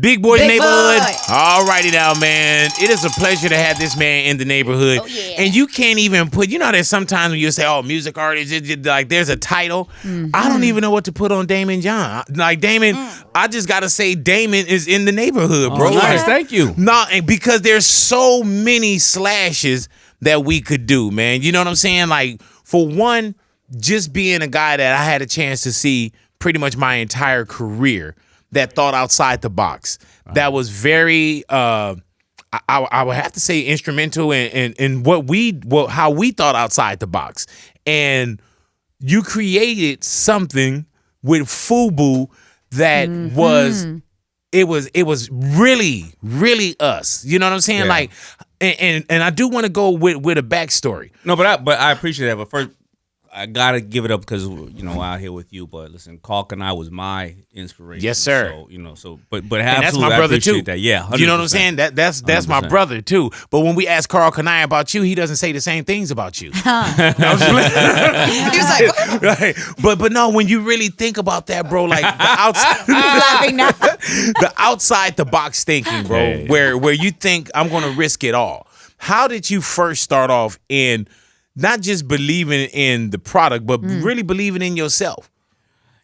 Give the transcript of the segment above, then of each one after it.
Big Boy Big Neighborhood. Boy. All righty now, man. It is a pleasure to have this man in the neighborhood. Oh, yeah. And you can't even put, there's sometimes when you say, oh, music artist, like there's a title. I don't even know what to put on Daymond John. Like Daymond, I just got to say Daymond is in the neighborhood, bro. Oh, nice. Thank you. No, because there's so many slashes that we could do, man. You know what I'm saying? Like, for one, just being a guy that I had a chance to see pretty much my entire career that thought outside the box. That was very, I would have to say, instrumental in how we thought outside the box. And you created something with FUBU that was really, really us. You know what I'm saying? Yeah. Like, and I do want to go with a backstory. No, but I appreciate that. But first, I gotta give it up because out here with you. But listen, Kalk and I was my inspiration. Yes, sir. So but And that's my absolutely, I brother appreciate too. that. Yeah, 100%. You know what I'm saying? That's my 100%. brother too. But when we ask Carl Kanai about you, he doesn't say the same things about you. He was like, Right. But no, when you really think about that, bro, like the outside, laughing now. the outside the box thinking, bro, Hey. where you think I'm gonna risk it all. How did you first start off in not just believing in the product, but really believing in yourself?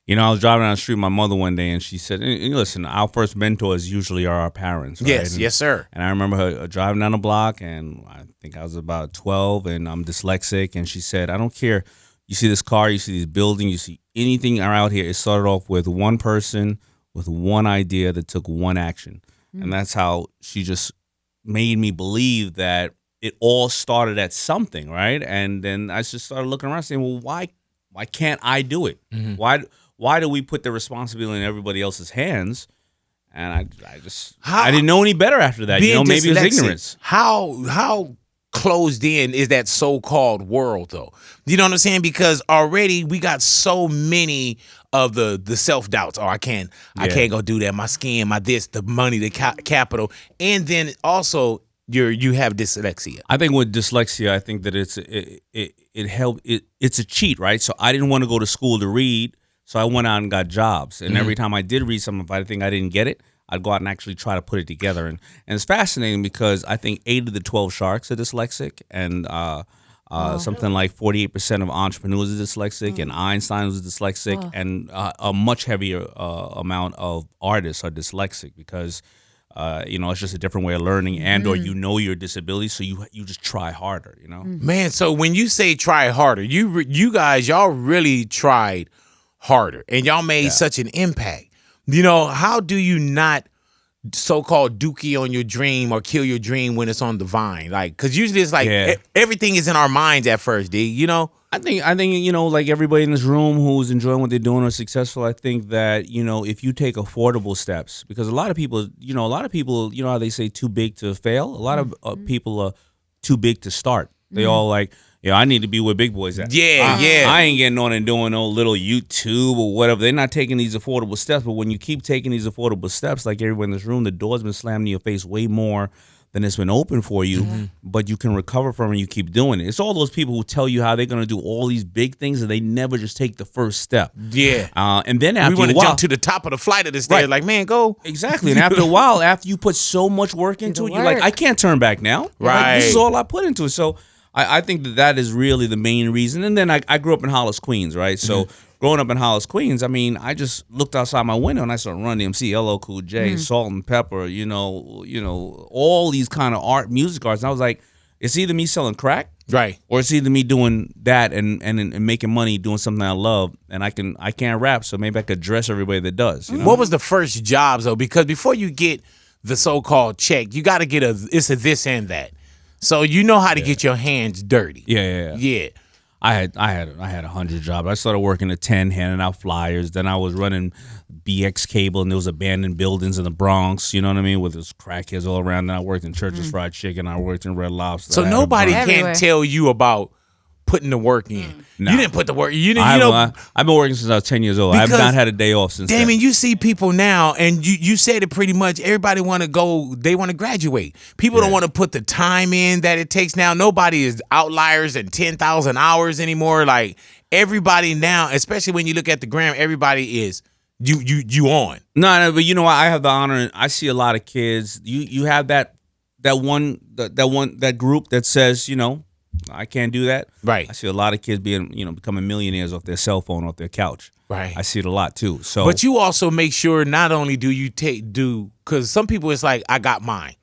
I was driving down the street with my mother one day, and she said, listen, our first mentors usually are our parents. Right? Yes, yes, sir. And I remember her driving down the block, and I think I was about 12, and I'm dyslexic, and she said, I don't care. You see this car, you see these buildings, you see anything around here. It started off with one person with one idea that took one action. And that's how she just made me believe that it all started at something, right? And then I just started looking around saying, well, why can't I do it? Why do we put the responsibility in everybody else's hands? And I didn't know any better after that. Maybe it was dyslexic, ignorance. How closed in is that so-called world, though? You know what I'm saying? Because already we got so many of the self-doubts. Oh, I can't go do that. My skin, my this, the money, the capital. And then also you have dyslexia. I think with dyslexia, I think that it's a cheat, right? So I didn't want to go to school to read, so I went out and got jobs. And every time I did read something, if I think I didn't get it, I'd go out and actually try to put it together. And it's fascinating because I think 8 of the 12 sharks are dyslexic, and something like 48% of entrepreneurs are dyslexic, and Einstein was dyslexic, and a much heavier amount of artists are dyslexic because it's just a different way of learning, and or your disability, so you just try harder. Man, so when you say try harder, you guys, y'all really tried harder, and y'all made such an impact. How do you not so-called dookie on your dream or kill your dream when it's on the vine? Like, because usually it's like everything is in our minds at first, D. I think like everybody in this room who's enjoying what they're doing or successful, I think that if you take affordable steps, because a lot of people, how they say too big to fail. A lot of people are too big to start. They all like, I need to be where big boys at. I ain't getting on and doing no little YouTube or whatever. They're not taking these affordable steps. But when you keep taking these affordable steps, like everyone in this room, the door's been slammed in your face way more than it's been open for you, but you can recover from it and you keep doing it. It's all those people who tell you how they're going to do all these big things and they never just take the first step. Yeah. And then after we want a to while, jump to the top of the flight of the stairs, like, man, go. Exactly. And after a while, after you put so much work into it, you're like, I can't turn back now. Right. Like, this is all I put into it. So I think that is really the main reason. And then I grew up in Hollis, Queens, right? So growing up in Hollis, Queens, I mean, I just looked outside my window and I saw Run DMC, LL Cool J, Salt and Pepper, all these kind of music arts. And I was like, it's either me selling crack, right, or it's either me doing that and making money doing something I love. And I can't rap, so maybe I could dress everybody that does. What was the first jobs though? Because before you get the so-called check, you got to get it's a this and that. So you know how to get your hands dirty. Yeah. I had 100 jobs. I started working at 10, handing out flyers. Then I was running BX cable, and there was abandoned buildings in the Bronx. You know what I mean? With those crackheads all around. Then I worked in Church's Fried Chicken. I worked in Red Lobster. So nobody can tell you about putting the work in. No. You didn't put the work. I've been working since I was 10 years old. I've not had a day off since then. Daymond, you see people now, and you said it pretty much. Everybody want to go. They want to graduate. People don't want to put the time in that it takes now. Nobody is outliers and 10,000 hours anymore. Like everybody now, especially when you look at the gram, everybody is you on. No, but you know what? I have the honor, and I see a lot of kids. You have that group that says, I can't do that. Right. I see a lot of kids becoming millionaires off their cell phone, off their couch. Right. I see it a lot too. So, but you also make sure not only do you because some people it's like I got mine,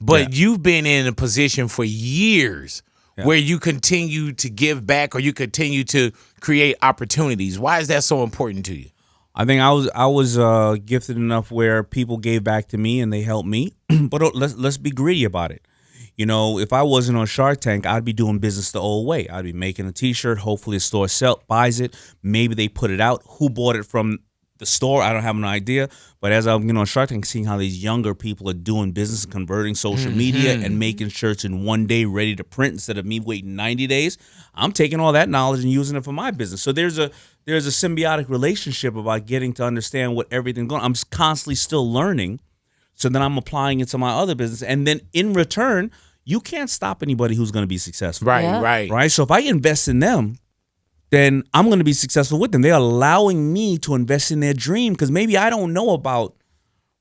but you've been in a position for years where you continue to give back or you continue to create opportunities. Why is that so important to you? I think I was gifted enough where people gave back to me and they helped me. But let's be greedy about it. If I wasn't on Shark Tank, I'd be doing business the old way. I'd be making a T-shirt. Hopefully, a store buys it. Maybe they put it out. Who bought it from the store? I don't have an idea. But as I'm on Shark Tank, seeing how these younger people are doing business, converting social media, and making shirts in one day, ready to print instead of me waiting 90 days, I'm taking all that knowledge and using it for my business. So there's a symbiotic relationship about getting to understand what everything's going on. I'm constantly still learning, so then I'm applying it to my other business, and then in return, you can't stop anybody who's going to be successful. Right. So if I invest in them, then I'm going to be successful with them. They're allowing me to invest in their dream because maybe I don't know about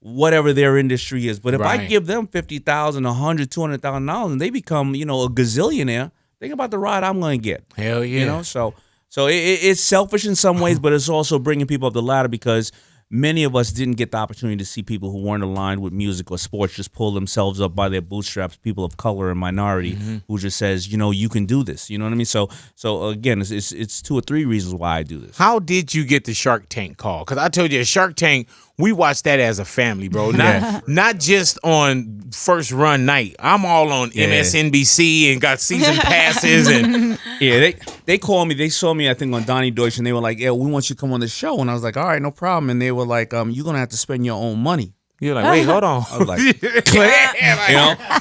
whatever their industry is. But if I give them $50,000, $100,000, $200,000, and they become, a gazillionaire, think about the ride I'm going to get. Hell yeah. So it's selfish in some ways, but it's also bringing people up the ladder because many of us didn't get the opportunity to see people who weren't aligned with music or sports just pull themselves up by their bootstraps, people of color and minority who just says, you can do this. You know what I mean? So again, it's 2 or 3 reasons why I do this. How did you get the Shark Tank call? Because I told you, Shark Tank, we watch that as a family, bro. Not just on first run night. I'm all on MSNBC and got season passes. And they called me. They saw me, I think, on Donnie Deutsch, and they were like, we want you to come on the show. And I was like, all right, no problem. And they were like, you're going to have to spend your own money. You're like, wait, hold on. I was like,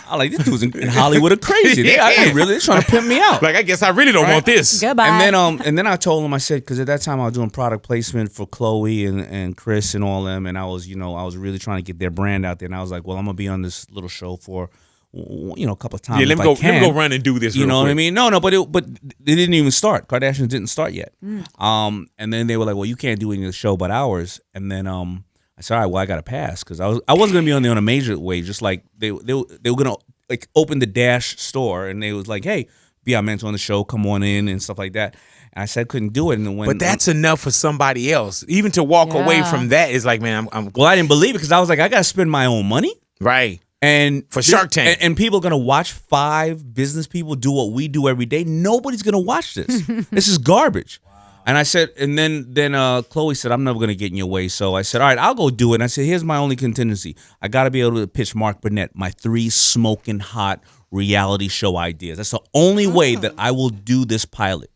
I'm like, this dude's in Hollywood are crazy. They're trying to pimp me out. Like, I guess I really don't want this. Goodbye. And then I told him, I said, because at that time I was doing product placement for Chloe and Chris and all them, and I was really trying to get their brand out there. And I was like, well, I'm gonna be on this little show for a couple of times. Yeah, let me go run and do this. You know what I mean? No, but they didn't even start. Kardashians didn't start yet. And then they were like, well, you can't do any of the show but ours. And then I said, all right, well, I got to pass because I wasn't going to be on there on a major way. Just like they were going to like open the Dash store and they was like, hey, be our mentor on the show, come on in and stuff like that. And I said, couldn't do it. And but that's enough for somebody else. Even to walk away from that is like, man, I'm. Well, I didn't believe it because I was like, I got to spend my own money. Right. And for Shark Tank. And people are going to watch 5 business people do what we do every day. Nobody's going to watch this. This is garbage. And I said, and then Chloe said, I'm never going to get in your way. So I said, all right, I'll go do it. And I said, here's my only contingency. I got to be able to pitch Mark Burnett my 3 smoking hot reality show ideas. That's the only way that I will do this pilot.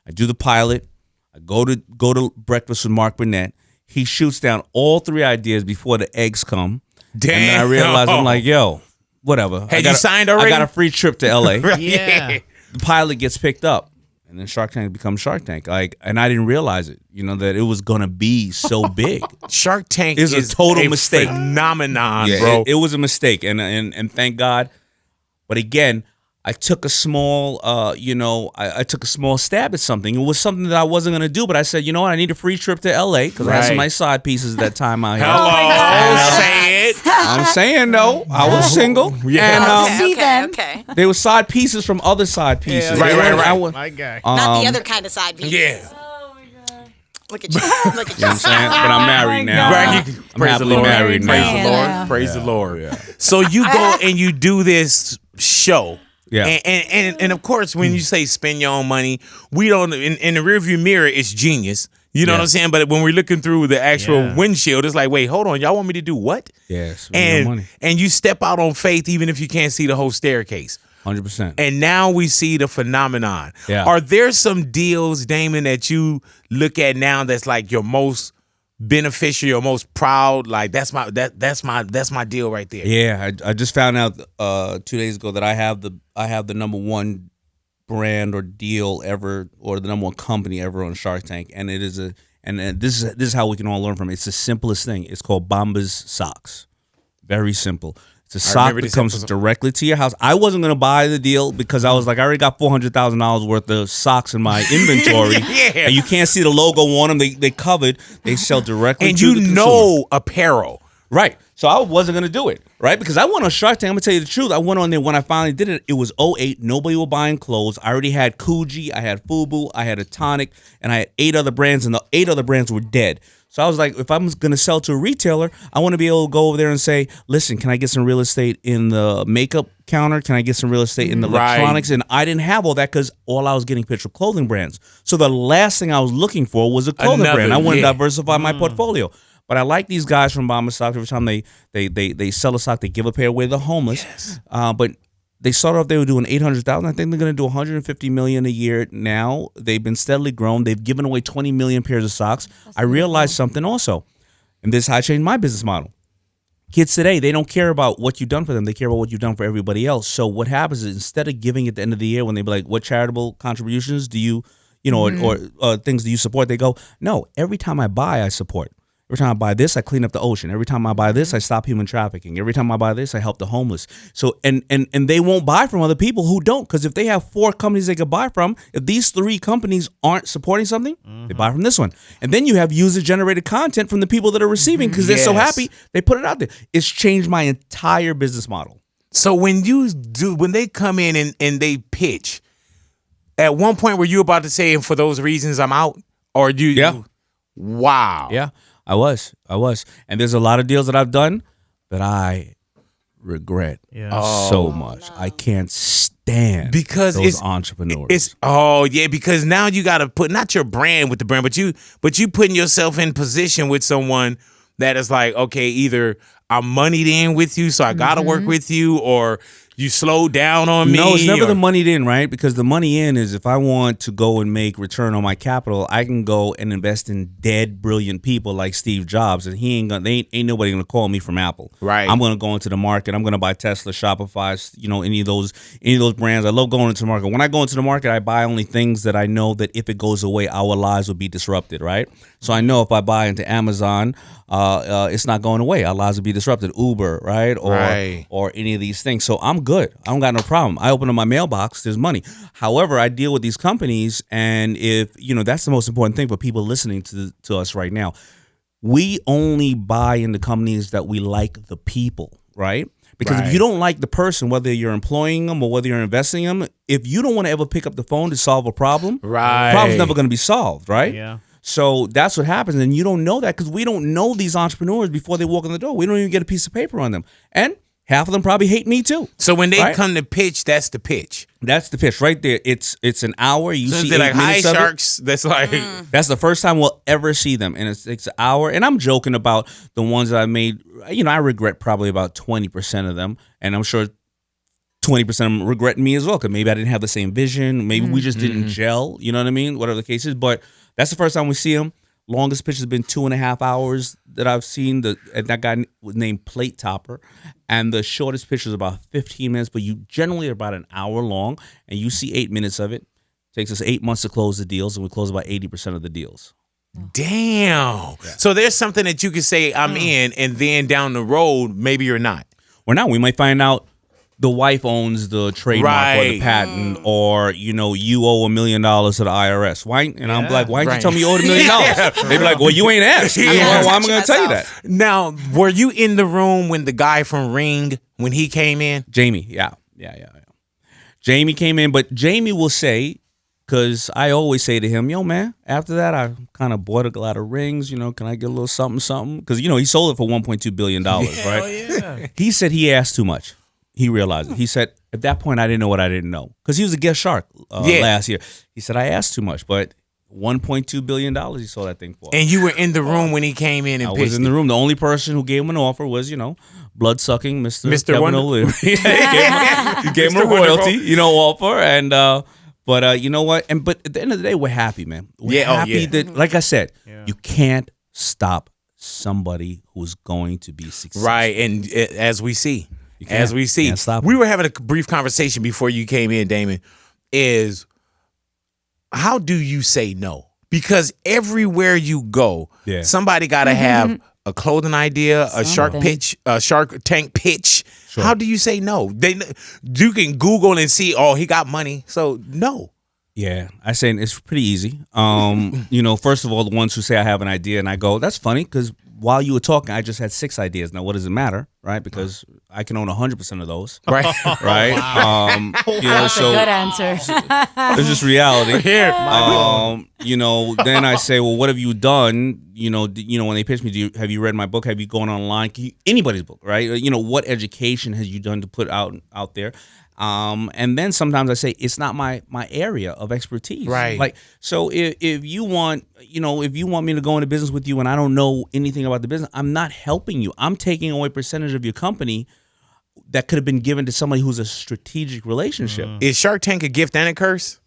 I do the pilot. I go to breakfast with Mark Burnett. He shoots down all 3 ideas before the eggs come. Damn. And then I realized, I'm like, yo, whatever. Had you signed already? I got a free trip to LA. Yeah. The pilot gets picked up. And then Shark Tank becomes Shark Tank. And I didn't realize it, that it was going to be so big. Shark Tank is a total mistake. Phenomenon, bro. It was a mistake. And thank God. But again, I took a small, I took a small stab at something. It was something that I wasn't going to do, but I said, you know what? I need a free trip to LA because I had some nice side pieces at that time out here. Hello, say it. I'm saying, though, I was single. Yeah. And okay. There were side pieces from other side pieces. Yeah, right. My guy. Not the other kind of side pieces. Yeah. Look at you. Look at you. You know what I'm saying? But I'm married now. Right. I'm happily married now. Praise the Lord. So you go and you do this show. Yeah. And of course, when you say spend your own money, we don't, in the rearview mirror, it's genius. You know what I'm saying? But when we're looking through the actual windshield, it's like, wait, hold on. Y'all want me to do what? Yes. And you step out on faith even if you can't see the whole staircase. 100%. And now we see the phenomenon. Yeah. Are there some deals, Daymond, that you look at now that's like your most beneficial, your most proud? Like that's my deal right there. Yeah, I just found out 2 days ago that I have the #1 brand or deal ever, or the #1 company ever on Shark Tank, and it is this is how we can all learn from it. It's the simplest thing. It's called Bombas Socks. Very simple. It's a sock that comes directly to your house. I wasn't going to buy the deal because I was like, I already got $400,000 worth of socks in my inventory. And you can't see the logo on them. They covered. They sell directly and to the consumer. Apparel. Right. So I wasn't going to do it, right? Because I went on Shark Tank. I'm going to tell you the truth. I went on there when I finally did it. It was 2008. Nobody was buying clothes. I already had Coogee. I had FUBU. I had a Tonic. And I had 8 other brands. And the 8 other brands were dead. So I was like, if I'm going to sell to a retailer, I want to be able to go over there and say, listen, can I get some real estate in the makeup counter? Can I get some real estate in the electronics? And I didn't have all that because all I was getting pitched were clothing brands. So the last thing I was looking for was a clothing brand. I wanted to diversify my portfolio. But I like these guys from Bomber Stock. Every time they sell a sock, they give a pair away to the homeless. Yes. But they started off, they were doing $800,000. I think they're going to do $150 million a year now. They've been steadily grown. They've given away 20 million pairs of socks. I realized something also, and this is how I changed my business model. Kids today, they don't care about what you've done for them. They care about what you've done for everybody else. So what happens is instead of giving at the end of the year when they be like, what charitable contributions do you or things do you support? They go, no, every time I buy, I support. Every time I buy this, I clean up the ocean. Every time I buy this, I stop human trafficking. Every time I buy this, I help the homeless. So and they won't buy from other people who don't, because if they have 4 companies they could buy from, if these 3 companies aren't supporting something, they buy from this one. And then you have user-generated content from the people that are receiving because they're so happy they put it out there. It's changed my entire business model. So when they come in and they pitch, at one point were you about to say, and for those reasons I'm out, or you? Yeah. Wow. Yeah. I was. And there's a lot of deals that I've done that I regret so much. I can't stand because those entrepreneurs. Because now you got to put not your brand with the brand, but you putting yourself in position with someone that is like, okay, either I'm moneyed in with you, so I got to work with you, or you slow down on me. No, it's never the moneyed in, right? Because the money in is if I want to go and make return on my capital, I can go and invest in dead, brilliant people like Steve Jobs, and ain't nobody gonna call me from Apple. Right. I'm gonna go into the market. I'm gonna buy Tesla, Shopify, any of those brands. I love going into the market. When I go into the market, I buy only things that I know that if it goes away, our lives will be disrupted, right? So I know if I buy into Amazon, it's not going away. Our lives will be disrupted. Uber, right? Or any of these things. So I'm good. I don't got no problem. I open up my mailbox, there's money. However, I deal with these companies, and if that's the most important thing for people listening to us right now. We only buy into companies that we like the people, right? Because if you don't like the person, whether you're employing them or whether you're investing in them, if you don't want to ever pick up the phone to solve a problem, the problem's never going to be solved, right? Yeah. So that's what happens, and you don't know that because we don't know these entrepreneurs before they walk in the door. We don't even get a piece of paper on them, and half of them probably hate me too. So when they come to pitch, that's the pitch. That's the pitch right there. It's an hour. You see 8 like minutes hi of sharks. That's like that's the first time we'll ever see them, and it's an hour. And I'm joking about the ones that I made. I regret probably about 20% of them, and I'm sure 20% of them regret me as well because maybe I didn't have the same vision. Maybe we just didn't gel. You know what I mean? Whatever the case is, but that's the first time we see them. Longest pitch has been 2.5 hours that I've seen. That guy was named Plate Topper, and the shortest pitch is about 15 minutes. But you generally are about an hour long, and you see 8 minutes of it. Takes us 8 months to close the deals, and we close about 80% of the deals. Damn. Yeah. So there's something that you could say I'm in, and then down the road maybe you're not. We're not. We might find out the wife owns the trademark or the patent, or you owe $1 million to the IRS. Why? And I'm like, why didn't you tell me you owed $1 million? They be like, well, you ain't asked. Why am I going to tell you that? Now, were you in the room when the guy from Ring, when he came in? Jamie, yeah. Jamie came in, but Jamie will say, because I always say to him, yo, man, after that, I kind of bought a lot of rings. Can I get a little something? Because, he sold it for $1.2 billion, right? Yeah. He said he asked too much. He realized it. He said, at that point, I didn't know what I didn't know. Because he was a guest shark last year. He said, I asked too much, but $1.2 billion he sold that thing for. And you were in the room when he came in and pitched. I was in the room. The only person who gave him an offer was, blood-sucking Mr. Kevin O'Leary. He gave him a royalty, offer. And, but you know what? But at the end of the day, we're happy, man. We're happy that, like I said, you can't stop somebody who's going to be successful. Right, and as we see. We were having a brief conversation before you came in, Daymond, is how do you say no? Because everywhere you go, somebody got to have a clothing idea, a Shark Tank pitch, How do you say no? You can Google and see, oh, he got money. So no. Yeah, I say it's pretty easy. You know, first of all, the ones who say I have an idea and I go, that's funny because while you were talking, I just had 6 ideas. Now, what does it matter, right? Because I can own 100% of those, Right? right? You know, That's so a good answer. it's just reality. Here. You know, then I say, well, what have you done? You know, when they pitch me, have you read my book? Have you gone online? Anybody's book, right? You know, what education has you done to put out there? And then sometimes I say it's not my area of expertise. Right. Like, so if you want, you know, if you want me to go into business with you and I don't know anything about the business, I'm not helping you. I'm taking away a percentage of your company that could have been given to somebody who's a strategic relationship. Is Shark Tank a gift and a curse?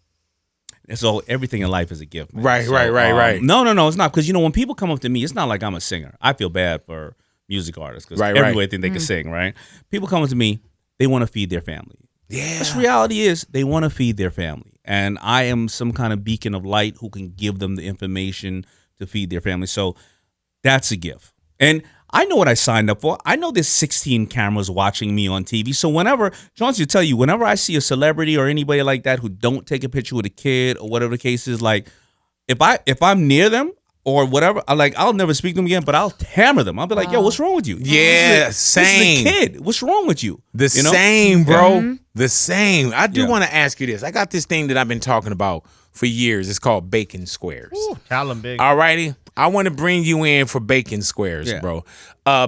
So everything in life is a gift, man. Right, So, right. No, it's not. Because, you know, when people come up to me, it's not like I'm a singer. I feel bad for music artists because Right. everybody think they can sing, right? People come up to me, they want to feed their family. Yeah. This reality is they want to feed their family. And I am some kind of beacon of light who can give them the information to feed their family. So that's a gift. And I know what I signed up for. I know there's 16 cameras watching me on TV. So whenever, Johnson will tell you, whenever I see a celebrity or anybody like that who don't take a picture with a kid or whatever the case is, like if I'm near them or whatever, I'll never speak to them again, but I'll hammer them. I'll be like, yo, what's wrong with you? Yeah, This same. is a kid. What's wrong with you? The know? same, bro. The same. I do Yeah. want to ask you this. I got this thing that I've been talking about for years. It's called bacon squares. Tell them, big. All righty. I want to bring you in for bacon squares, Yeah. bro.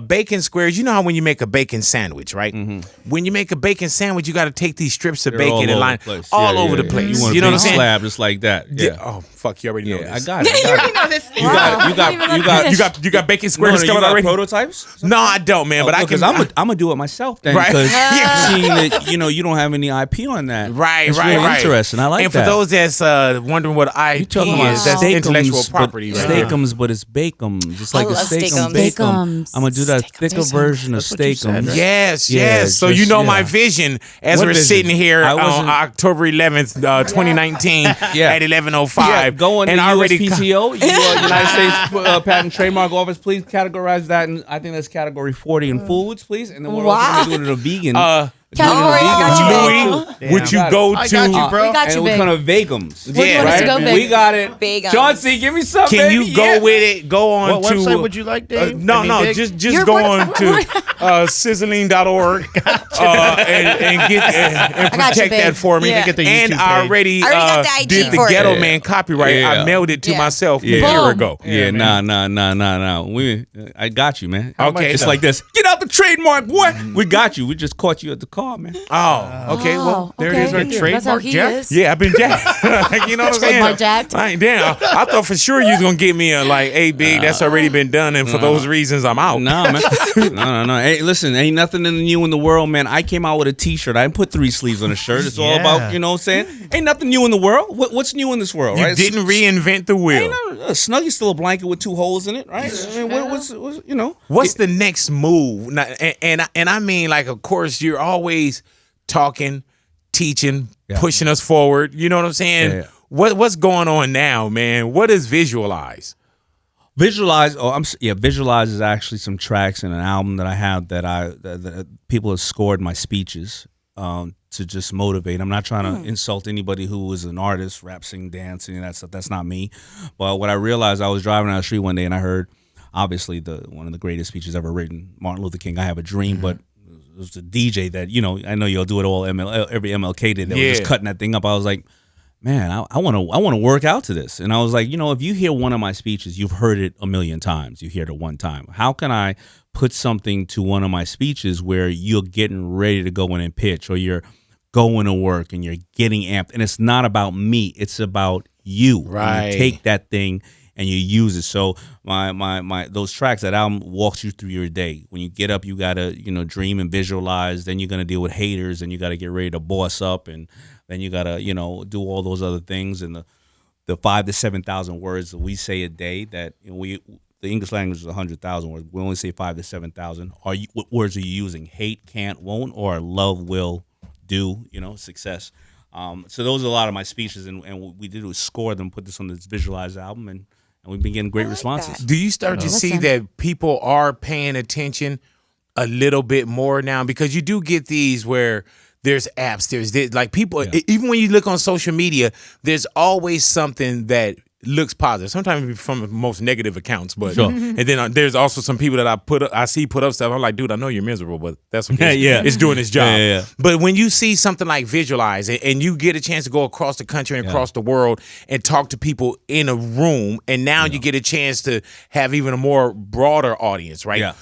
Bacon squares, you know how when you make a bacon sandwich, right? When you make a bacon sandwich, you got to take these strips of They're all bacon and over line the place. all Yeah, over yeah, the yeah. place. You want You a know what big I'm saying? slab just like that. Yeah. Oh, fuck, you already know Yeah, this. I got it. I got it. know this. You got bacon squares You coming got already? prototypes? No, I don't, man. But I can. Because I'm gonna do it myself then. Right. Because Yeah. seeing that you don't have any IP on that. Right, It's right, really right. interesting. I like and that. for those that's wondering what IP You talking about is, that's steakums, intellectual but- property, right there. Steakums, but it's bakeums. It's like I a love steakum. steakums. Steakums. I'm gonna do that thicker version of That's what you said, steakums. right? Yes, Yeah, yes. So you just- know yeah. my vision as What we're vision? sitting here I on wasn't- October 11th, 2019 Yeah. at 11:05. Go on and the I already USPTO, United States Patent and Trademark Office. Please categorize that, and I think that's category 40 in foods, please. And then we're also Wow. gonna do it in a vegan. Category Louis, would you Got it. go I to? got you, bro. We got and you, we're big. kind of vegums. Where do you want us to go, big? We got it. Big John C, give me some. Can baby. you go Yeah. with it? Go on What to. website would you like, Dave? No, I mean, no, Big? just You're go what- on to sizzling.org and get and got you, protect that babe. for me. Yeah. Get the And YouTube I page. already I already got the IG did the for it. Ghetto Yeah. Man copyright. Yeah. I mailed it to Yeah. myself Yeah. a year Boom. ago. Yeah, Yeah, nah. I got you, man. Okay, It's so- like this. Get out the trademark, boy. We got you. We just caught you at the car, man. Oh, okay. Well, there it is right there. That's how Trademark he Jack? is. Yeah, I've been jacked. You know what I'm saying? Trademark jacked. Like, damn, I thought for sure you was gonna get me a like, hey, big, that's already been done, and for those reasons, I'm out. No, man. No. Hey, listen, ain't nothing new in the world, man. I came out with a T-shirt. I didn't put 3 sleeves on a shirt. It's all Yeah. about, you know what I'm saying? Ain't nothing new in the world. What's new in this world, You right? didn't reinvent the wheel. Snuggy's still a blanket with 2 holes in it, right? I mean, what's you know? What's the next move? Now, and I mean, like, of course, you're always talking, teaching, Yeah. pushing us forward. You know what I'm saying? Yeah. What's going on now, man? What is Visualize? Visualize. Visualize is actually some tracks in an album that I have that people have scored my speeches to just motivate. I'm not trying to insult anybody who is an artist, rap, sing, dance, and that stuff. That's not me. But what I realized, I was driving down the street one day and I heard, obviously, one of the greatest speeches ever written, Martin Luther King, "I Have a Dream," but it was the DJ that, I know you'll do it all. Every MLK did. They were just Yeah. cutting that thing up. I was like, man, I want to work out to this. And I was like, if you hear one of my speeches, you've heard it a million times. You hear it one time. How can I put something to one of my speeches where you're getting ready to go in and pitch, or you're going to work and you're getting amped, and it's not about me, it's about you. Right. And you take that thing and you use it. So my those tracks, that album walks you through your day. When you get up, you gotta dream and visualize. Then you're gonna deal with haters, and you gotta get ready to boss up, and then you gotta do all those other things. And the 5,000 to 7,000 words that we say a day, that the English language is 100,000 words. We only say 5,000 to 7,000. What words are you using? Hate, can't, won't, or love, will, do? Success. So those are a lot of my speeches, and what we did was score them, put this on this Visualize album, and we've been getting great responses. Do you start to see Listen. that people are paying attention a little bit more now? Because you do get these where there's apps, there's this, like people, even when you look on social media, there's always something that looks positive. Sometimes from the most negative accounts, but and then there's also some people that I see put up stuff. I'm like, dude, I know you're miserable, but that's okay. It's doing its job. But when you see something like Visualize and you get a chance to go across the country and across the world and talk to people in a room, and now you get a chance to have even a more broader audience, right? Yeah.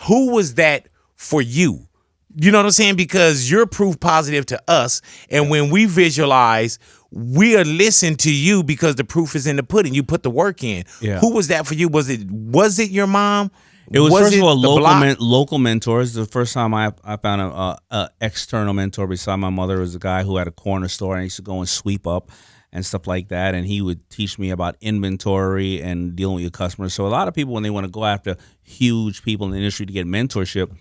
Who was that for you? You know what I'm saying? Because you're proof positive to us. And when we visualize, we are listening to you because the proof is in the pudding. You put the work in. Yeah. Who was that for you? Was it your mom? It was first of all local mentors. The first time I found a external mentor beside my mother was a guy who had a corner store, and I used to go and sweep up and stuff like that. And he would teach me about inventory and dealing with your customers. So a lot of people, when they want to go after huge people in the industry to get mentorship,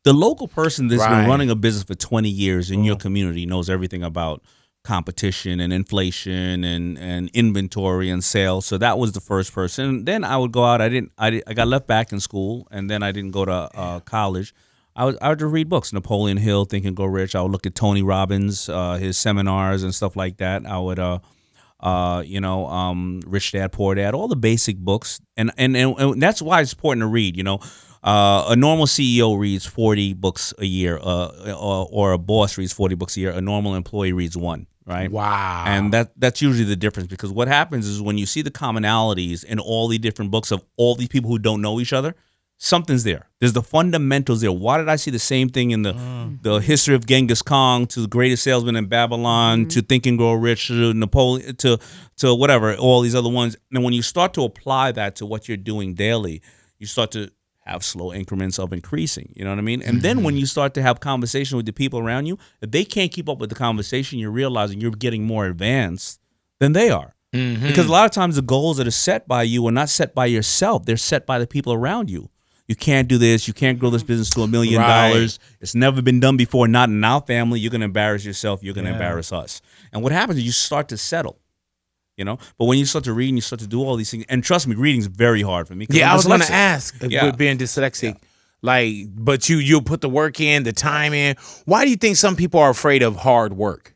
the local person that's been running a business for 20 years in your community knows everything about competition and inflation and inventory and sales. So that was the first person. Then I would go out. I got left back in school, and then I didn't go to college. I would just read books. Napoleon Hill, Think and Grow Rich. I would look at Tony Robbins, his seminars and stuff like that. I would, Rich Dad, Poor Dad, all the basic books. And that's why it's important to read, a normal CEO reads 40 books a year, or a boss reads 40 books a year. A normal employee reads one, right? Wow. And that's usually the difference, because what happens is when you see the commonalities in all the different books of all these people who don't know each other, something's there. There's the fundamentals there. Why did I see the same thing in the history of Genghis Khan, to the greatest salesman in Babylon, to Think and Grow Rich, to Napoleon, to whatever, all these other ones. And when you start to apply that to what you're doing daily, you start to have slow increments of increasing, you know what I mean? And then when you start to have conversation with the people around you, if they can't keep up with the conversation, you're realizing you're getting more advanced than they are. Because a lot of times the goals that are set by you are not set by yourself. They're set by the people around you. You can't do this. You can't grow this business to $1 million. It's never been done before, not in our family. You're going to embarrass yourself. You're going to embarrass us. And what happens is you start to settle. But when you start to read and you start to do all these things, and trust me, reading's very hard for me. Yeah, I was going to ask, with being dyslexic, but you'll put the work in, the time in. Why do you think some people are afraid of hard work?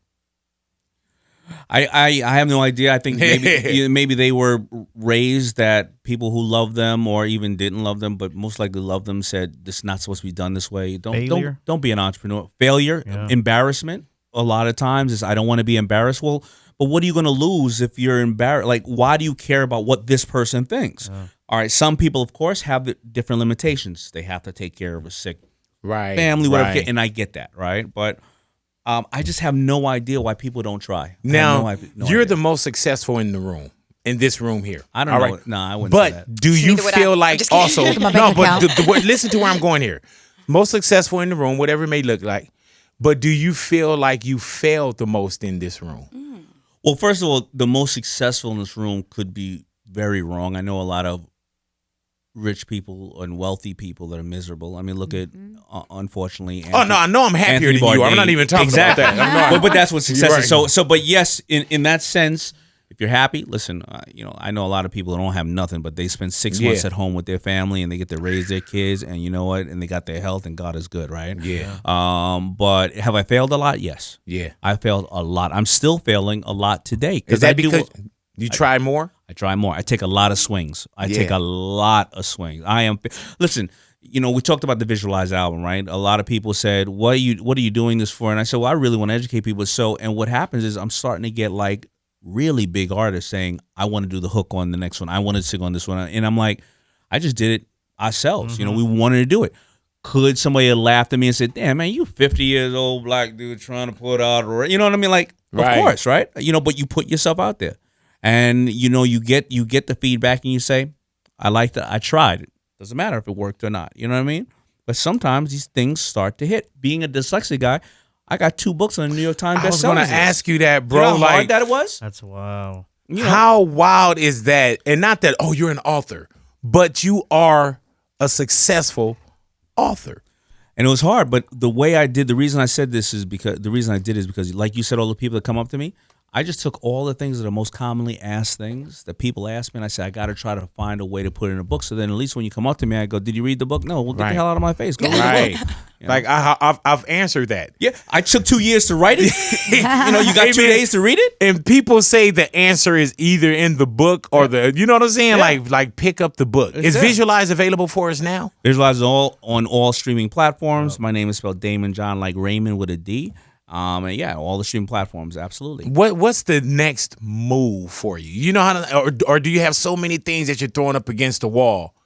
I have no idea. I think maybe they were raised that people who love them or even didn't love them, but most likely loved them, said this is not supposed to be done this way. Don't be an entrepreneur. Failure, embarrassment. A lot of times is I don't want to be embarrassed. Well, but what are you going to lose if you're embarrassed? Like, why do you care about what this person thinks? All right, some people, of course, have the different limitations. They have to take care of a sick family, whatever, and I get that, right? But I just have no idea why people don't try. Now, you're the most successful in the room, in this room here. I don't know. Right. No, I wouldn't say that. But do you feel like also, listen to where I'm going here. Most successful in the room, whatever it may look like. But do you feel like you failed the most in this room? Well, first of all, the most successful in this room could be very wrong. I know a lot of rich people and wealthy people that are miserable. I mean, look at, unfortunately. I know I'm happier than you. I'm not even talking about that. But that's what success is. But yes, in that sense, if you're happy, listen, I know a lot of people that don't have nothing, but they spend 6 months at home with their family and they get to raise their kids, and you know what? And they got their health, and God is good, right? Yeah. But have I failed a lot? Yes. Yeah. I failed a lot. I'm still failing a lot today. Is that because you try more? I try more. I take a lot of swings. Take a lot of swings. Listen, we talked about the Visualize album, right? A lot of people said, what are you doing this for? And I said, well, I really want to educate people. So, and what happens is I'm starting to get like really big artists saying, I want to do the hook on the next one. I want to sing on this one. And I'm like, I just did it ourselves. We wanted to do it. Could somebody have laughed at me and said, damn, man, you 50 years old black dude trying to put out, you know what I mean? Like, of course, right? But you put yourself out there. And, you get the feedback and you say, I like that. I tried it. Doesn't matter if it worked or not. You know what I mean? But sometimes these things start to hit. Being a dyslexic guy, I got 2 books on the New York Times bestseller. I was going to ask you that, bro. You know how hard that it was? That's wow. How wild is that? And not that, you're an author, but you are a successful author. And it was hard, but the way I did, the reason I said this is because, like you said, all the people that come up to me, I just took all the things that are most commonly asked things that people ask me, and I said, I got to try to find a way to put it in a book. So then at least when you come up to me, I go, did you read the book? No, well, get the hell out of my face. Go read the book. You know? Like I've answered that. Yeah, I took 2 years to write it. You got 2 days to read it. And people say the answer is either in the book or you know what I'm saying? Yeah. Like pick up the book. Is Visualize available for us now? Visualize all on all streaming platforms. My name is spelled Daymond John, like Raymond with a D. And yeah, all the streaming platforms, absolutely. What's the next move for you? You know how to, or do you have so many things that you're throwing up against the wall?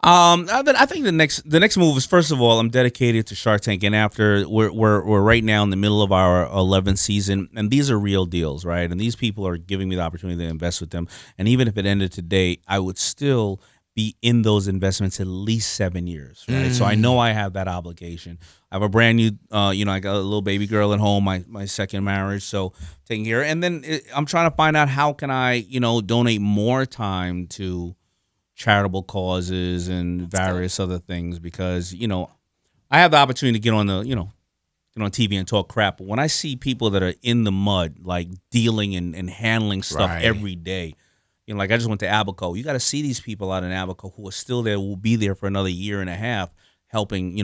I think the next move is, first of all, I'm dedicated to Shark Tank, and after we're right now in the middle of our 11th season, and these are real deals, right? And these people are giving me the opportunity to invest with them. And even if it ended today, I would still be in those investments at least 7 years, right? So I know I have that obligation. I have a brand new, I got a little baby girl at home, my second marriage, so taking care. And then I'm trying to find out how can I, donate more time to charitable causes and various other things, because, I have the opportunity to get on the, on TV and talk crap. But when I see people that are in the mud, like dealing and handling stuff every day, like I just went to Abaco. You got to see these people out in Abaco who are still there, will be there for another year and a half, helping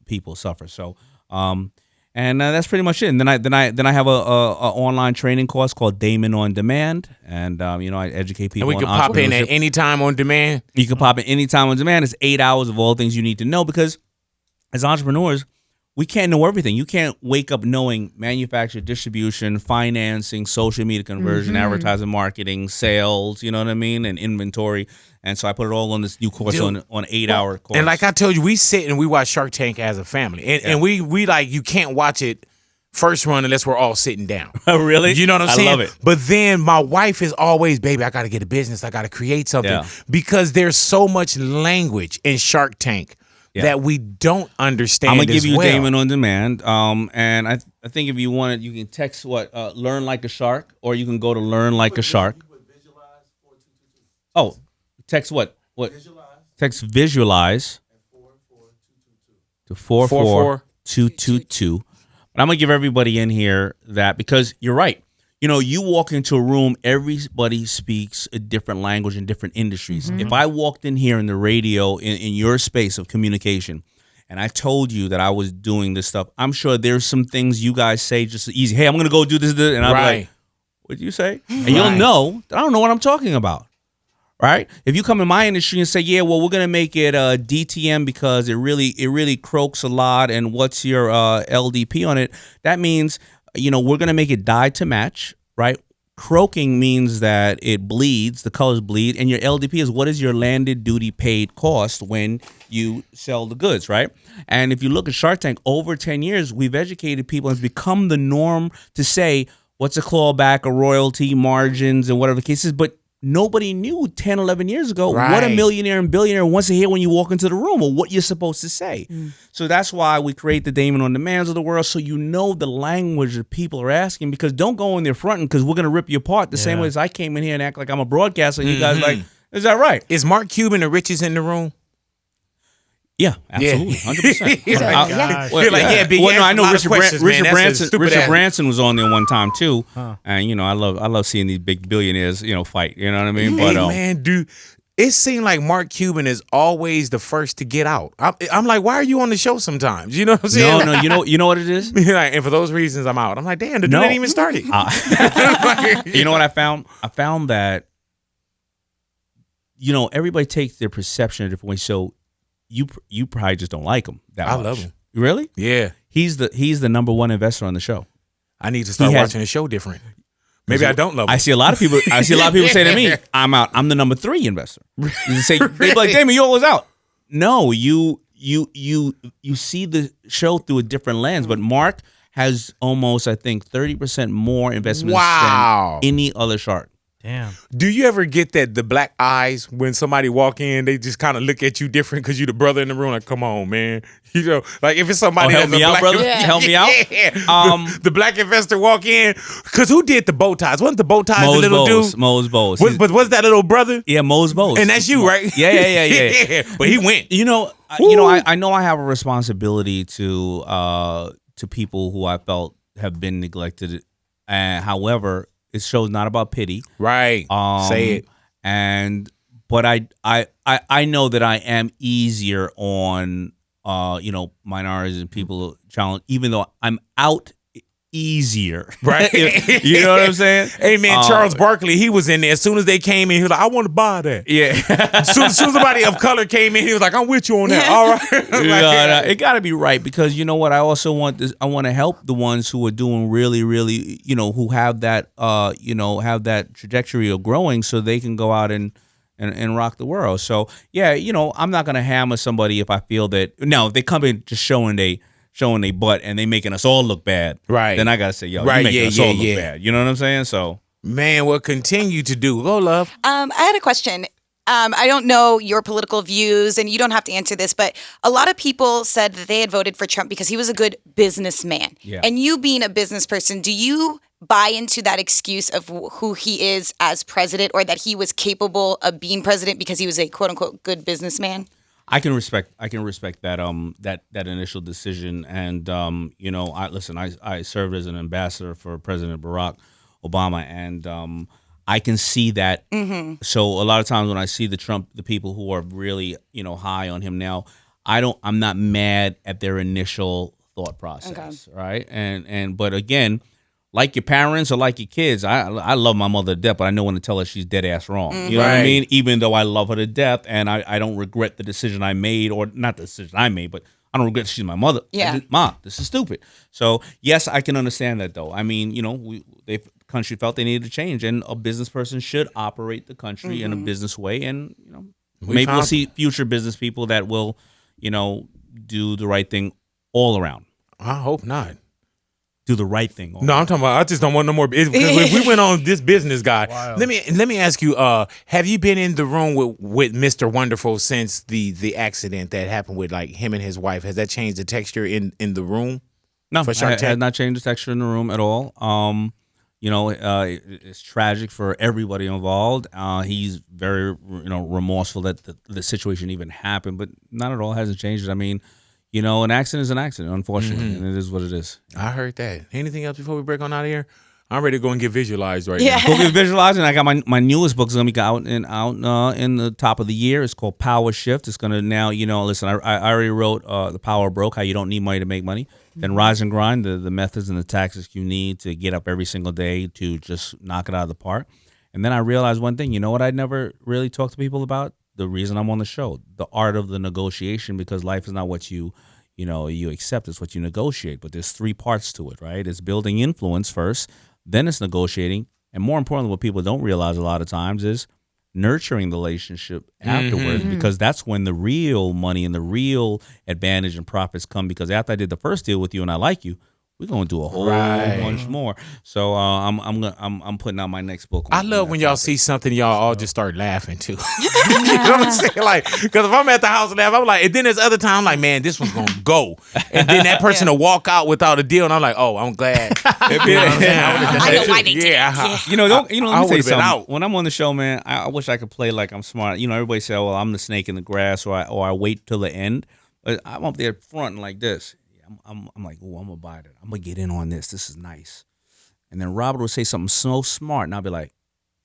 people suffer. So, and that's pretty much it. And then I have a online training course called Daymond on Demand, and I educate people. And we can pop in at any time on demand. You can pop in any time on demand. It's 8 hours of all things you need to know, because as entrepreneurs, we can't know everything. You can't wake up knowing manufacture, distribution, financing, social media conversion, advertising, marketing, sales, you know what I mean, and inventory. And so I put it all on this new course, on 8 hour course. And like I told you, we sit and we watch Shark Tank as a family. And we like, you can't watch it first run unless we're all sitting down. Really? You know what I'm saying? I love it. But then my wife is always, baby, I got to get a business. I got to create something. Because there's so much language in Shark Tank that we don't understand. I'm gonna give you well. Daymond on Demand, and I think if you want it, you can text learn like a shark, or you can go to learn like a shark. Oh, text what? Text visualize to 44222. But I'm gonna give everybody in here that, because you're right. You walk into a room, everybody speaks a different language in different industries. If I walked in here in the radio, in your space of communication, and I told you that I was doing this stuff, I'm sure there's some things you guys say just easy. Hey, I'm going to go do this, and I'll be like, what'd you say? And you'll know that I don't know what I'm talking about, right? If you come in my industry and say, yeah, well, we're going to make it DTM because it really croaks a lot, and what's your LDP on it? That means, we're going to make it dyed to match, right? Croaking means that it bleeds, the colors bleed, and your LDP is what is your landed duty paid cost when you sell the goods, right? And if you look at Shark Tank, over 10 years, we've educated people, and it's become the norm to say, what's a clawback, a royalty, margins, and whatever the case is, but nobody knew 10, 11 years ago what a millionaire and billionaire wants to hear when you walk into the room, or what you're supposed to say. So that's why we create the Daymond on Demands of the world, so you know the language that people are asking, because don't go in there fronting, because we're going to rip you apart the same way as I came in here and act like I'm a broadcaster, and you guys like, is that right? Is Mark Cuban the richest in the room? Yeah, absolutely, 100%. Big. Well, no, I know Richard Branson Branson was on there one time too, and I love seeing these big billionaires, fight. You know what I mean? Hey, man, dude, it seemed like Mark Cuban is always the first to get out. I'm like, why are you on the show sometimes? You know what I'm saying? No, you know what it is? And for those reasons, I'm out. I'm like, damn, the dude didn't even start it. You know what I found? I found that everybody takes their perception a different way. So you probably just don't like him that much. I love him. Really? Yeah. He's the number one investor on the show. I need to start watching the show different. Maybe I don't love him. I see a lot of people say to me, I'm out. I'm the number 3 investor. They be like, Daymond, you always out. No, you see the show through a different lens. But Mark has almost, I think, 30% more investments than any other shark. Damn. Do you ever get the black eyes when somebody walk in? They just kind of look at you different because you the brother in the room. Like, come on, man. Like if it's somebody help me out, brother. Help me out. The black investor walk in, because who did the bow ties? Wasn't the bow ties the little dude? Mose Bowes. But was that little brother? Yeah, Mose Bowes. And that's you, right? Yeah. But he went. I know I have a responsibility to people who I felt have been neglected And however, it shows not about pity. Right. Say it. But I know that I am easier on minorities and people challenge, even though I'm out easier. Right. You know what I'm saying? Hey man, Charles Barkley, he was in there. As soon as they came in, he was like, I want to buy that. Yeah. As soon as somebody of color came in, he was like, I'm with you on that. All right. No, it got to be right, because you know what? I also want this. I want to help the ones who are doing really, really, who have that, have that trajectory of growing, so they can go out and rock the world. So yeah, I'm not gonna hammer somebody if I feel that. Now, if they come in just showing they butt and they making us all look bad, right? Then I gotta say, yo, right, you making us all look bad. You know what I'm saying? So, man, we'll continue to do. Go, love. I had a question. I don't know your political views, and you don't have to answer this, but a lot of people said that they had voted for Trump because he was a good businessman. Yeah. And you being a business person, do you buy into that excuse of who he is as president, or that he was capable of being president because he was a quote unquote good businessman? I can respect that that initial decision, and I served as an ambassador for President Barack Obama, and I can see that. Mm-hmm. So a lot of times when I see the people who are really high on him now, I'm not mad at their initial thought process, right? But again, like your parents or like your kids, I love my mother to death, but I know when to tell her she's dead ass wrong. Mm-hmm. You know what I mean? Even though I love her to death, and I don't regret the decision I made, or not the decision I made, but I don't regret she's my mother. Yeah. Ma, this is stupid. So yes, I can understand that though. I mean, the country felt they needed to change, and a business person should operate the country in a business way, and maybe we'll see future business people that will, do the right thing all around. I hope not. Do the right thing. No, I'm talking about, I just don't want no more. Because if we went on this business guy, let me ask you, have you been in the room with Mr. Wonderful since the accident that happened with like him and his wife? Has that changed the texture in the room? No, it has not changed the texture in the room at all. It's tragic for everybody involved. He's very remorseful that the situation even happened, but not at all. Hasn't changed it. I mean, an accident is an accident, unfortunately, and it is what it is. I heard that. Anything else before we break on out of here? I'm ready to go and get visualized right now. Go get visualized, and I got my newest book is gonna be out in the top of the year. It's called Power Shift. It's gonna now, listen. I already wrote The Power Broke, how you don't need money to make money. Then Rise and Grind, the methods and the tactics you need to get up every single day to just knock it out of the park. And then I realized one thing. You know what I never really talk to people about? The reason I'm on the show, the art of the negotiation, because life is not what you accept, it's what you negotiate. But there's 3 parts to it, right? It's building influence first, then it's negotiating, and more importantly, what people don't realize a lot of times is nurturing the relationship afterwards, because that's when the real money and the real advantage and profits come. Because after I did the first deal with you and I like you, we're gonna do a whole bunch more. So I'm putting out my next book. I love when y'all see something, y'all all just start laughing too. You know what I'm saying? Like, because if I'm at the house and laugh, I'm like, and then there's other time, I'm like, man, this one's gonna go, and then that person will walk out without a deal, and I'm like, oh, I'm glad. You know what I'm saying? I know why they did. Let me say something. When I'm on the show, man, I wish I could play like I'm smart. Everybody say, well, I'm the snake in the grass, or I wait till the end. But I'm up there fronting like this. I'm like, oh, I'm gonna buy that. I'm gonna get in on this. This is nice. And then Robert would say something so smart, and I'll be like,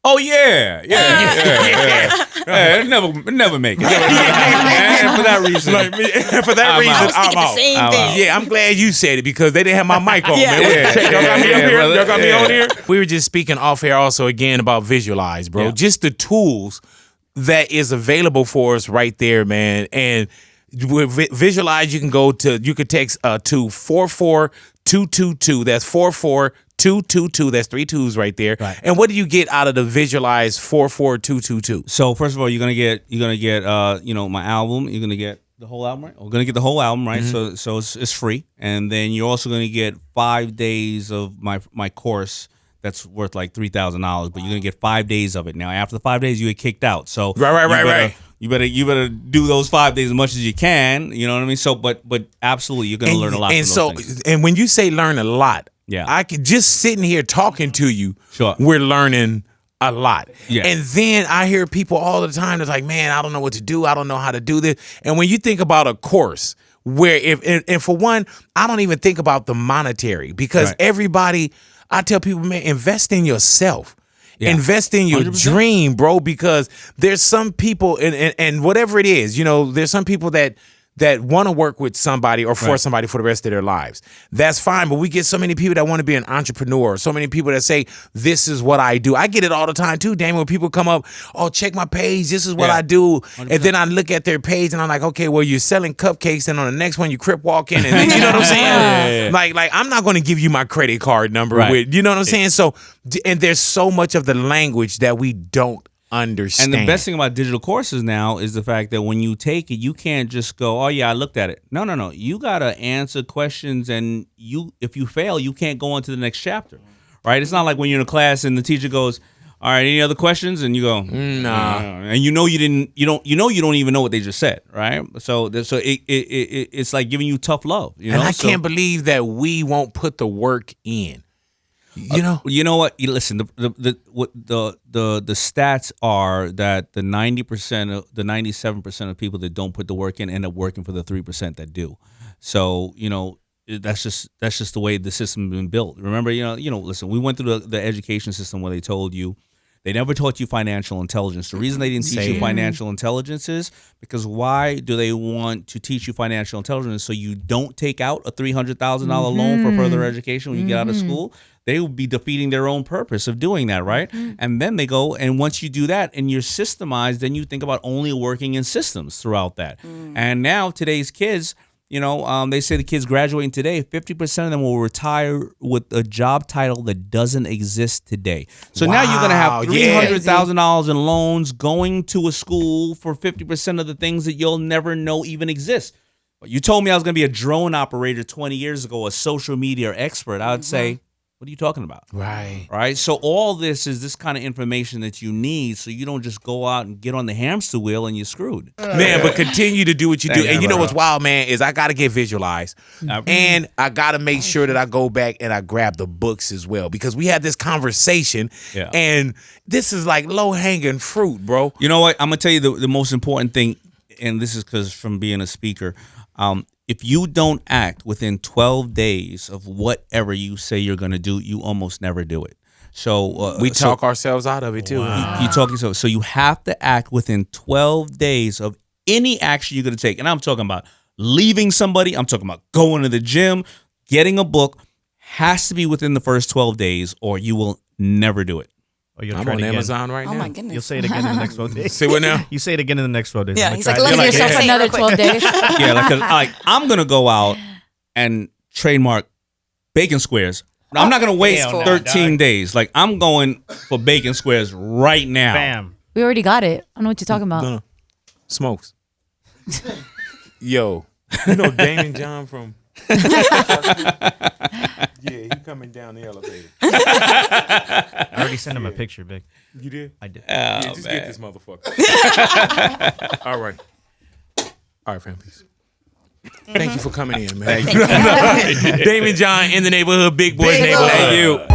oh yeah. It never make it. And for that reason, I'm out. Same thing. Yeah, I'm glad you said it, because they didn't have my mic on. Yeah. Man. Y'all got me up here. Y'all got me on here. We were just speaking off air also again about visualize, bro. Yeah. Just the tools that is available for us right there, man. And with visualize, you could text to 44222. That's 44222. That's 3 2s right there. Right. And what do you get out of the visualize 44222? So first of all, you're gonna get my album. You're gonna get the whole album, right? We're gonna get the whole album, right? Mm-hmm. So it's free, and then you're also gonna get 5 days of my course. That's worth like $3,000, but you're gonna get 5 days of it. Now, after the 5 days, you get kicked out. So right. You better do those 5 days as much as you can. You know what I mean? So, but absolutely, you're gonna learn a lot. And from those things. And when you say learn a lot, yeah, I could just sitting here talking to you. Sure, we're learning a lot. Yeah. And then I hear people all the time that's like, man, I don't know what to do. I don't know how to do this. And when you think about a course, where and for one, I don't even think about the monetary, because everybody, I tell people, man, invest in yourself. Yeah. Invest in your 100%. dream, bro, because there's some people, and whatever it is, there's some people that want to work with somebody or for somebody for the rest of their lives. That's fine, but we get so many people that want to be an entrepreneur, so many people that say, this is what I do. I get it all the time too, Daymond, when people come up, oh, check my page, this is what I do. 100%. And then I look at their page and I'm like, okay, well, you're selling cupcakes, and on the next one you crip walking, and then, you know what I'm saying? Like I'm not going to give you my credit card number with, you know what I'm saying? So, and there's so much of the language that we don't understand. And the best thing about digital courses now is the fact that when you take it, you can't just go, oh yeah, I looked at it. No. You gotta answer questions, and if you fail, you can't go on to the next chapter. Right? It's not like when you're in a class and the teacher goes, all right, any other questions? And you go, nah. And you don't even know what they just said, right? So it's like giving you tough love. And I can't believe that we won't put the work in. You know what? Listen, the stats are that the 97% of people that don't put the work in end up working for the 3% that do. So that's just the way the system's been built. Remember, listen, we went through the education system where they never taught you financial intelligence. The reason they didn't teach you financial intelligence is because why do they want to teach you financial intelligence? So you don't take out a $300,000 loan for further education when you get out of school. They will be defeating their own purpose of doing that, right? And then they go, and once you do that and you're systemized, then you think about only working in systems throughout that. And now today's kids, they say the kids graduating today, 50% of them will retire with a job title that doesn't exist today. So now you're going to have $300,000 in loans going to a school for 50% of the things that you'll never know even exist. You told me I was going to be a drone operator 20 years ago, a social media expert. I would say, what are you talking about? Right. So all this is this kind of information that you need, so you don't just go out and get on the hamster wheel and you're screwed. Man, but continue to do what you do. And you know what's wild, man, is I got to get visualized. And I got to make sure that I go back and I grab the books as well, because we had this conversation and this is like low-hanging fruit, bro. You know what? I'm going to tell you the most important thing, and this is because from being a speaker, if you don't act within 12 days of whatever you say you're going to do, you almost never do it. So we talk ourselves out of it too. You talk yourself. So you have to act within 12 days of any action you're going to take. And I'm talking about leaving somebody. I'm talking about going to the gym, getting a book. Has to be within the first 12 days, or you will never do it. Oh, you'll I'm try on it again. Amazon right now. Oh my goodness. You'll say it again in the next 12 days. Say what now? You say it again in the next 12 days. Yeah, I'm he's gonna like, try let it. me You're yourself like, another 12 days. Yeah, I'm going to go out and trademark bacon squares. I'm not going to wait Hell no, 13 days. Like, I'm going for bacon squares right now. Bam. We already got it. I don't know what you're talking about. No. Smokes. Yo, you know Daymond John from... Yeah, he coming down the elevator. I already sent him a picture, Vic. You did? I did. Yeah, just get this motherfucker. All right, fam, peace. Thank you for coming in, man. Daymond John in the neighborhood, Big Boy's neighborhood. Thank you.